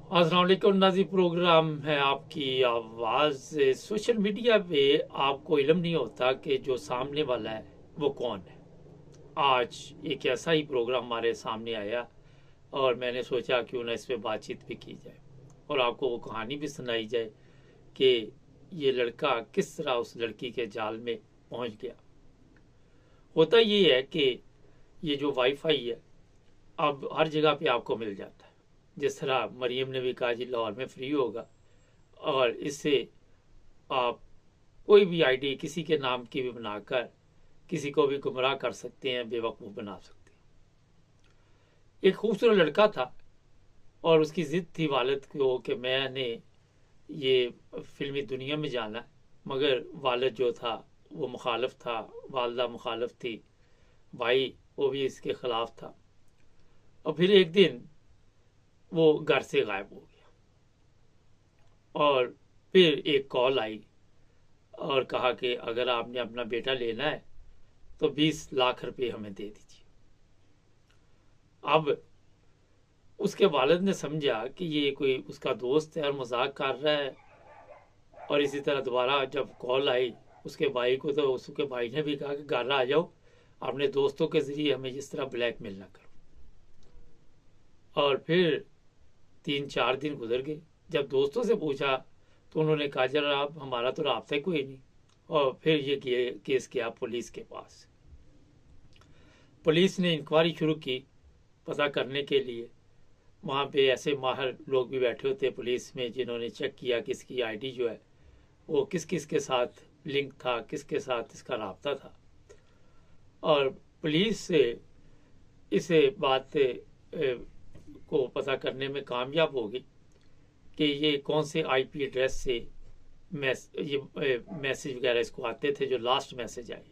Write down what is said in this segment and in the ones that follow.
अस्सलाम वालेकुम Nazi programme है आपकी आवाज़। सोशल मीडिया पे आपको इल्म नहीं होता कि जो सामने वाला है वो कौन है। आज एक ऐसा ही प्रोग्राम हमारे सामने आया और मैंने सोचा क्यों ना इस पे बातचीत भी की जाए और आपको वो कहानी भी सुनाई जाए कि ये लड़का किस तरह उस लड़की के जाल में पहुंच गया। होता ये है कि ये जो वाईफाई है अब हर जगह पे आपको मिल जाता है। जिस तरह मरियम ने भी कहा जी लाहौर में फ्री होगा, और इससे आप कोई भी आईडी किसी के नाम की भी बनाकर किसी को भी गुमराह कर सकते हैं, बेवकूफ़ बना सकते हैं। एक खूबसूरत लड़का था और उसकी ज़िद थी वालिद को कि मैंने ये फिल्मी दुनिया में जाना है, मगर वालिद जो था वो मुखालिफ था, वालदा मुखालिफ थी, भाई वो भी इसके खिलाफ था। और फिर एक दिन वो घर से गायब हो गया और फिर एक कॉल आई और कहा कि अगर आपने अपना बेटा लेना है तो 20 लाख रुपए हमें दे दीजिए। अब उसके वालिद ने समझा कि ये कोई उसका दोस्त है और मजाक कर रहा है, और इसी तरह दोबारा जब कॉल आई उसके भाई को तो उसके भाई ने भी कहा कि घर आ जाओ, अपने दोस्तों के जरिए हमें इस तरह ब्लैकमेल ना करो। और फिर 3-4 दिन गुजर गए। जब दोस्तों से पूछा तो उन्होंने कहा जरा आप हमारा तो राब्ता कोई नहीं। और फिर ये केस गया पुलिस के पास। पुलिस ने इंक्वायरी शुरू की पता करने के लिए। वहाँ पे ऐसे माहिर लोग भी बैठे होते पुलिस में जिन्होंने चेक किया कि इसकी आईडी जो है वो किस किस के साथ लिंक था, किसके साथ इसका राब्ता था। और पुलिस से इस बात को पता करने में कामयाब होगी कि ये कौन से आईपी एड्रेस से ये मैसेज वगैरह इसको आते थे, जो लास्ट मैसेज आए।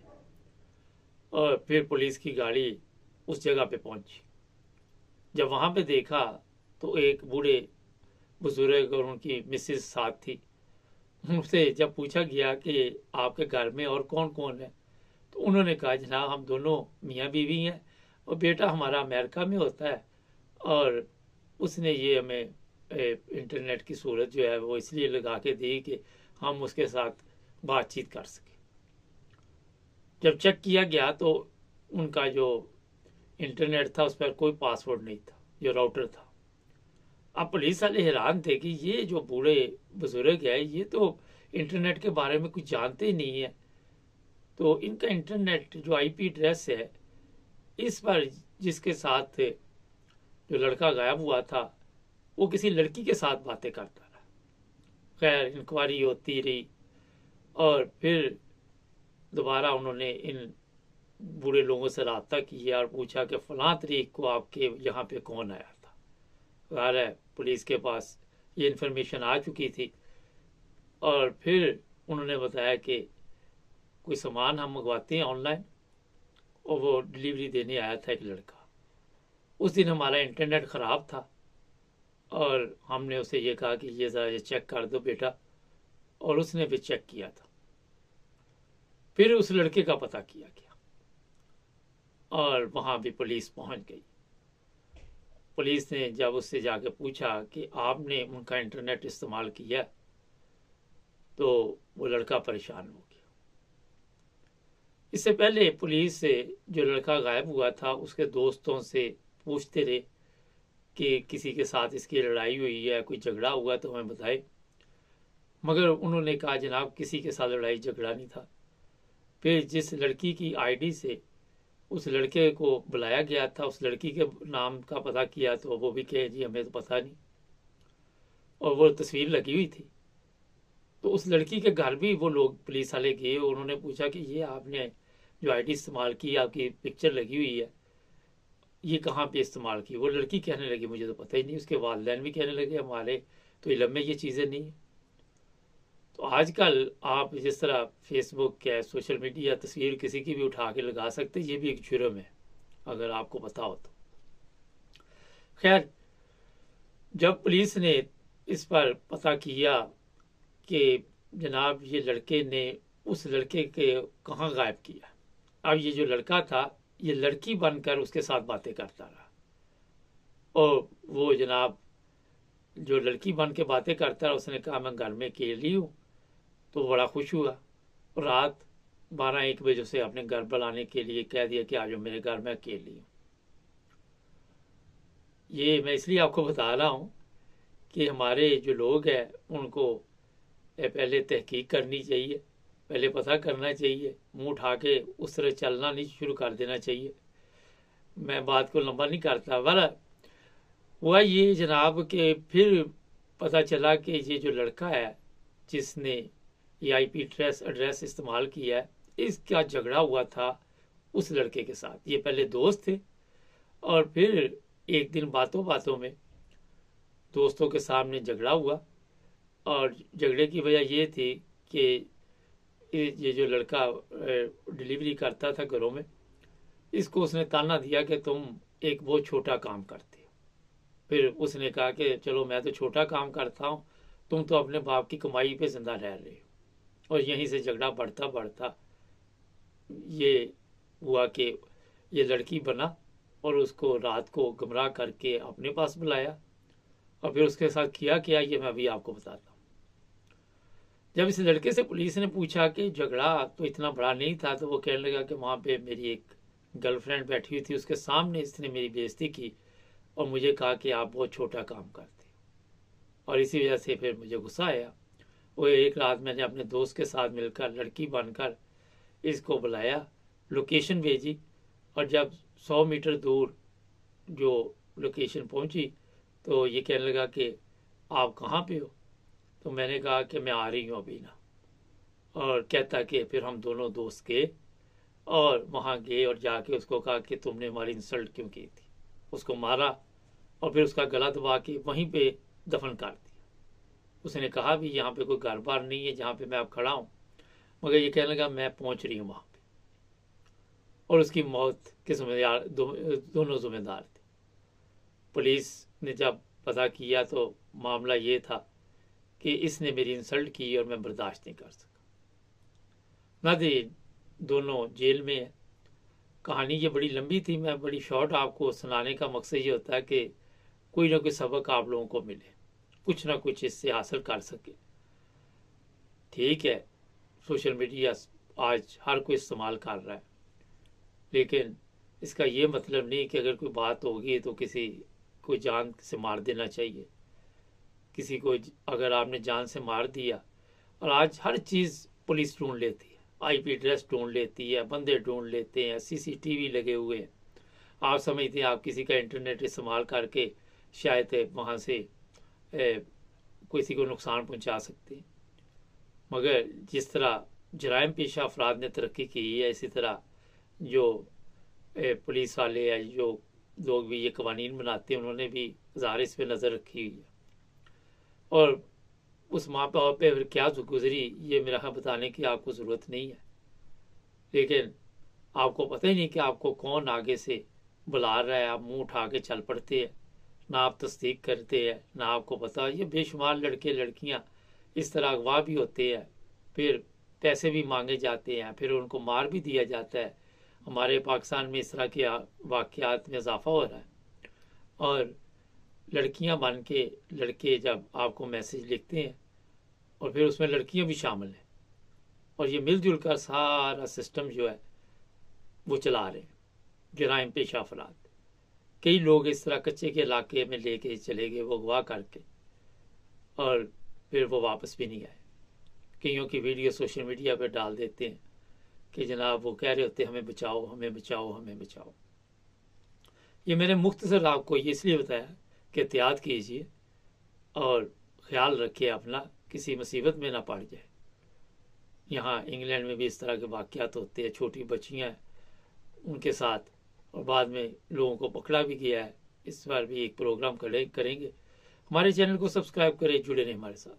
और फिर पुलिस की गाड़ी उस जगह पे पहुंची। जब वहां पे देखा तो एक बूढ़े बुजुर्ग और उनकी मिसेस साथ थी। उनसे जब पूछा गया कि आपके घर में और कौन कौन है तो उन्होंने कहा जनाब हम दोनों मियाँ बीवी हैं और बेटा हमारा अमेरिका में होता है, और उसने ये हमें इंटरनेट की सूरत जो है वो इसलिए लगा के दी कि हम उसके साथ बातचीत कर सकें। जब चेक किया गया तो उनका जो इंटरनेट था उस पर कोई पासवर्ड नहीं था, जो राउटर था। अब पुलिस वाले हैरान थे कि ये जो बूढ़े बुजुर्ग है ये तो इंटरनेट के बारे में कुछ जानते ही नहीं है। तो इनका इंटरनेट जो आईपी एड्रेस है इस पर जिसके साथ जो लड़का गायब हुआ था वो किसी लड़की के साथ बातें करता रहा। खैर इंक्वायरी होती रही और फिर दोबारा उन्होंने इन बूढ़े लोगों से रब्ता किया और पूछा कि फलां तारीख को आपके यहाँ पे कौन आया था। ज़ाहिर है पुलिस के पास ये इन्फॉर्मेशन आ चुकी थी। और फिर उन्होंने बताया कि कोई सामान हम मंगवाते हैं ऑनलाइन और वो डिलीवरी देने आया था एक लड़का। उस दिन हमारा इंटरनेट ख़राब था और हमने उसे ये कहा कि ये ज़रा चेक कर दो बेटा, और उसने भी चेक किया था। फिर उस लड़के का पता किया गया और वहाँ भी पुलिस पहुँच गई। पुलिस ने जब उससे जाके पूछा कि आपने उनका इंटरनेट इस्तेमाल किया तो वो लड़का परेशान हो गया। इससे पहले पुलिस से जो लड़का गायब हुआ था उसके दोस्तों से पूछते रहे कि किसी के साथ इसकी लड़ाई हुई है, कोई झगड़ा हुआ तो हमें बताए, मगर उन्होंने कहा जनाब किसी के साथ लड़ाई झगड़ा नहीं था। फिर जिस लड़की की आईडी से उस लड़के को बुलाया गया था उस लड़की के नाम का पता किया तो वो भी कहे जी हमें तो पता नहीं, और वो तस्वीर लगी हुई थी। तो उस लड़की के घर भी वो लोग पुलिस वाले गए, उन्होंने पूछा कि ये आपने जो आईडी इस्तेमाल की, आपकी पिक्चर लगी हुई है, ये कहाँ पे इस्तेमाल की। वो लड़की कहने लगी मुझे तो पता ही नहीं। उसके वालिदैन भी कहने लगे हमारे तो इल्म में ये चीज़ें नहीं है। तो आजकल आप जिस तरह फेसबुक या सोशल मीडिया तस्वीर किसी की भी उठा के लगा सकते, ये भी एक जुर्म है अगर आपको पता हो तो। खैर जब पुलिस ने इस पर पता किया कि जनाब ये लड़के ने उस लड़के के कहाँ गायब किया, अब ये जो लड़का था ये लड़की बनकर उसके साथ बातें करता रहा और वो जनाब जो लड़की बन के बातें करता है उसने कहा मैं घर में अकेली हूँ, तो बड़ा खुश हुआ। रात 12-1 बजे उसे अपने घर बुलाने के लिए कह दिया कि आज मेरे घर में अकेली हूँ। ये मैं इसलिए आपको बता रहा हूँ कि हमारे जो लोग हैं उनको पहले तहकीक करनी चाहिए, पहले पता करना चाहिए, मुंह उठा के उस तरह चलना नहीं शुरू कर देना चाहिए। मैं बात को लंबा नहीं करता, वाला हुआ ये जनाब कि फिर पता चला कि ये जो लड़का है जिसने ये आईपी एड्रेस इस्तेमाल किया है, इसका झगड़ा हुआ था उस लड़के के साथ। ये पहले दोस्त थे और फिर एक दिन बातों बातों में दोस्तों के सामने झगड़ा हुआ, और झगड़े की वजह ये थी कि ये जो लड़का डिलीवरी करता था घरों में, इसको उसने ताना दिया कि तुम एक बहुत छोटा काम करते हो। फिर उसने कहा कि चलो मैं तो छोटा काम करता हूँ, तुम तो अपने बाप की कमाई पे जिंदा रह रहे हो। और यहीं से झगड़ा बढ़ता बढ़ता ये हुआ कि ये लड़की बना और उसको रात को गुमराह करके अपने पास बुलाया, और फिर उसके साथ किया क्या ये मैं अभी आपको बताता हूँ। जब इस लड़के से पुलिस ने पूछा कि झगड़ा तो इतना बड़ा नहीं था, तो वो कहने लगा कि वहाँ पे मेरी एक गर्लफ्रेंड बैठी हुई थी, उसके सामने इसने मेरी बेइज्जती की और मुझे कहा कि आप बहुत छोटा काम करते हो, और इसी वजह से फिर मुझे गुस्सा आया। वो एक रात मैंने अपने दोस्त के साथ मिलकर लड़की बनकर इसको बुलाया, लोकेशन भेजी, और जब 100 मीटर दूर जो लोकेशन पहुंची तो ये कहने लगा कि आप कहाँ पे हो। तो मैंने कहा कि मैं आ रही हूँ अभी ना, और कहता कि फिर हम दोनों दोस्त गए और वहाँ गए और जाके उसको कहा कि तुमने हमारी इंसल्ट क्यों की थी। उसको मारा और फिर उसका गला दबा के वहीं पे दफन कर दिया। उसने कहा भी यहाँ पे कोई घर बार नहीं है जहाँ पे मैं अब खड़ा हूँ, मगर ये कहने लगा मैं पहुँच रही हूँ वहाँ पे। और उसकी मौत के जिम्मेदार दोनों जिम्मेदार थे। पुलिस ने जब पता किया तो मामला ये था कि इसने मेरी इंसल्ट की और मैं बर्दाश्त नहीं कर सका। नाज़रीन, दोनों जेल में है। कहानी ये बड़ी लंबी थी, मैं बड़ी शॉर्ट आपको सुनाने का मकसद ये होता है कि कोई ना कोई सबक आप लोगों को मिले, कुछ ना कुछ इससे हासिल कर सके। ठीक है, सोशल मीडिया आज हर कोई इस्तेमाल कर रहा है, लेकिन इसका ये मतलब नहीं कि अगर कोई बात होगी तो किसी को जान से मार देना चाहिए। किसी को अगर आपने जान से मार दिया, और आज हर चीज़ पुलिस ढूंढ लेती है, आईपी एड्रेस ढूंढ लेती है, बंदे ढूंढ लेते हैं, सीसीटीवी लगे हुए हैं। आप समझते हैं आप किसी का इंटरनेट इस्तेमाल करके शायद वहाँ से किसी को नुकसान पहुँचा सकते हैं। मगर जिस तरह जराइम पेशा अफराद ने तरक्की की है, इसी तरह जो पुलिस वाले या जो लोग भी ये कवानीन बनाते हैं उन्होंने भी ज़ाहिर इस पर नज़र रखी हुई है। और उस माँ बाप पे फिर क्या गुजरी ये मेरा बताने की आपको ज़रूरत नहीं है, लेकिन आपको पता ही नहीं कि आपको कौन आगे से बुला रहा है, आप मुंह उठा के चल पड़ते हैं, ना आप तस्दीक करते हैं, ना आपको पता। ये बेशुमार लड़के लड़कियाँ इस तरह अगवा भी होते हैं, फिर पैसे भी मांगे जाते हैं, फिर उनको मार भी दिया जाता है। हमारे पाकिस्तान में इस तरह के वाक़यात में इजाफा हो रहा है। और लड़कियां बन के लड़के जब आपको मैसेज लिखते हैं और फिर उसमें लड़कियां भी शामिल हैं, और ये मिलजुल कर सारा सिस्टम जो है वो चला रहे हैं जराइम पेशा अफराद। कई लोग इस तरह कच्चे के इलाके में लेके चले गए वो अगवा करके, और फिर वो वापस भी नहीं आए। कईयों की वीडियो सोशल मीडिया पर डाल देते हैं कि जनाब वो कह रहे होते हमें बचाओ, हमें बचाओ, हमें बचाओ। ये मैंने मुख्तसर आपको ये इसलिए बताया कि एहतियात कीजिए और ख्याल रखिए अपना, किसी मुसीबत में ना पड़ जाए। यहाँ इंग्लैंड में भी इस तरह के वाक़यात होते हैं, छोटी बच्चियाँ हैं उनके साथ, और बाद में लोगों को पकड़ा भी गया है। इस बार भी एक प्रोग्राम करेंगे। हमारे चैनल को सब्सक्राइब करें, जुड़े रहें हमारे साथ।